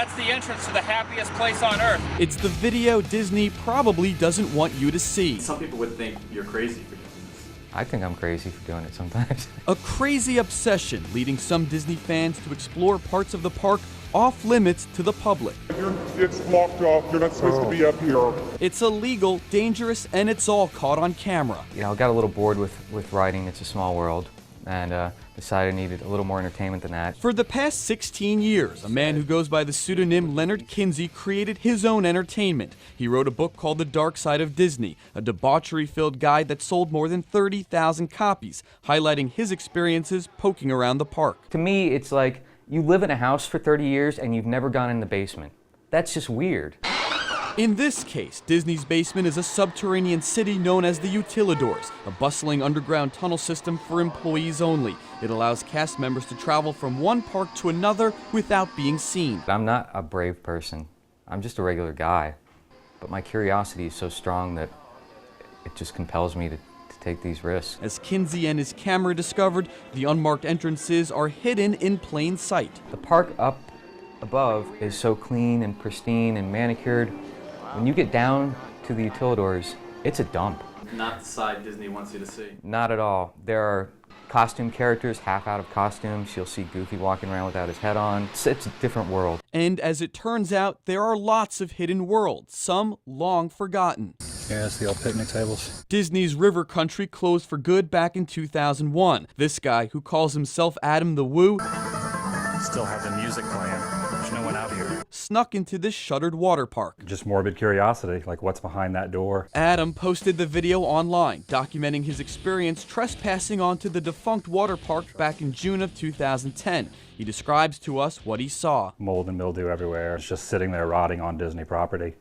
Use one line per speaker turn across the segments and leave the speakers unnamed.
That's the entrance to the happiest place on earth.
It's the video Disney probably doesn't want you to see.
Some people would think you're crazy for doing this.
I think I'm crazy for doing it sometimes.
A crazy obsession leading some Disney fans to explore parts of the park off limits to the public.
It's locked up. You're not supposed to be up here.
It's illegal, dangerous, and it's all caught on camera.
You know, I got a little bored with writing It's a Small World, and decided I needed a little more entertainment than that.
For the past 16 years, a man who goes by the pseudonym Leonard Kinsey created his own entertainment. He wrote a book called The Dark Side of Disney, a debauchery-filled guide that sold more than 30,000 copies, highlighting his experiences poking around the park.
To me, it's like you live in a house for 30 years and you've never gone in the basement. That's just weird.
In this case, Disney's basement is a subterranean city known as the Utilidors, a bustling underground tunnel system for employees only. It allows cast members to travel from one park to another without being seen.
I'm not a brave person. I'm just a regular guy. But my curiosity is so strong that it just compels me to take these risks.
As Kinsey and his camera discovered, the unmarked entrances are hidden in plain sight.
The park up above is so clean and pristine and manicured. When you get down to the Utilidors, it's a dump.
Not the side Disney wants you to see.
Not at all. There are costume characters, half out of costumes. You'll see Goofy walking around without his head on. It's a different world.
And as it turns out, there are lots of hidden worlds, some long forgotten.
Yeah, it's the old picnic tables.
Disney's River Country closed for good back in 2001. This guy, who calls himself Adam the Woo,
Still have the music playing. There's no one out here.
snuck into this shuttered water park.
Just morbid curiosity, like what's behind that door.
Adam posted the video online, documenting his experience trespassing onto the defunct water park back in June of 2010. He describes to us what he saw.
Mold and mildew everywhere. It's just sitting there rotting on Disney property.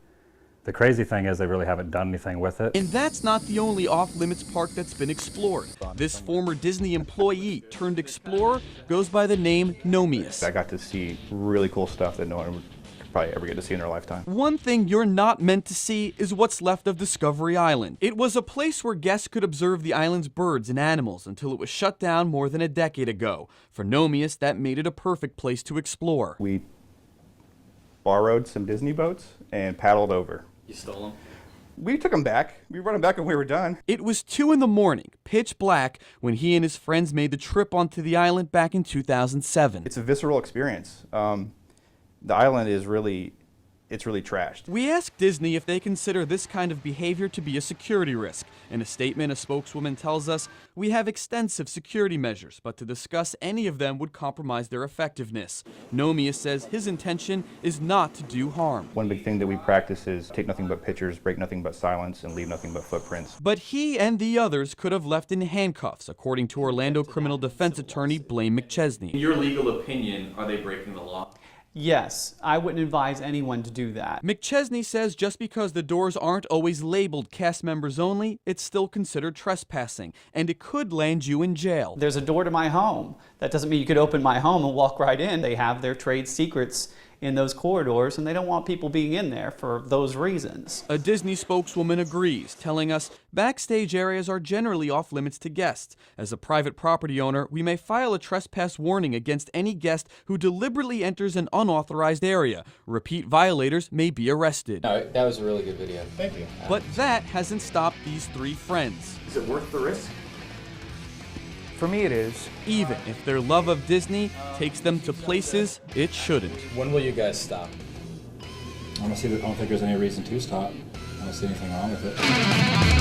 The crazy thing is they really haven't done anything with it.
And that's not the only off-limits park that's been explored. This former Disney employee turned explorer goes by the name Nomius.
I got to see really cool stuff that no one would probably ever get to see in their lifetime.
One thing you're not meant to see is what's left of Discovery Island. It was a place where guests could observe the island's birds and animals until it was shut down more than a decade ago. For Nomius, that made it a perfect place to explore.
We borrowed some Disney boats and paddled over.
You stole them?
We took them back. We brought them back when we were done.
It was 2 in the morning, pitch black, when he and his friends made the trip onto the island back in 2007.
It's a visceral experience. The island is really trashed.
We asked Disney if they consider this kind of behavior to be a security risk. In a statement, a spokeswoman tells us, "We have extensive security measures, but to discuss any of them would compromise their effectiveness." Nomius says his intention is not to do harm.
One big thing that we practice is take nothing but pictures, break nothing but silence, and leave nothing but footprints.
But he and the others could have left in handcuffs, according to Orlando criminal defense attorney Blaine McChesney.
In your legal opinion, are they breaking the law?
Yes, I wouldn't advise anyone to do that.
McChesney says just because the doors aren't always labeled cast members only, it's still considered trespassing, and it could land you in jail.
There's a door to my home. That doesn't mean you could open my home and walk right in. They have their trade secrets in those corridors, and they don't want people being in there for those reasons.
A Disney spokeswoman agrees, telling us backstage areas are generally off limits to guests. As a private property owner, we may file a trespass warning against any guest who deliberately enters an unauthorized area. Repeat violators may be arrested.
No, that was a really good video.
Thank you.
But that hasn't stopped these 3 friends.
Is it worth the risk?
For me, it is.
Even if their love of Disney takes them to places it shouldn't.
When will you guys stop?
I don't think there's any reason to stop. I don't see anything wrong with it.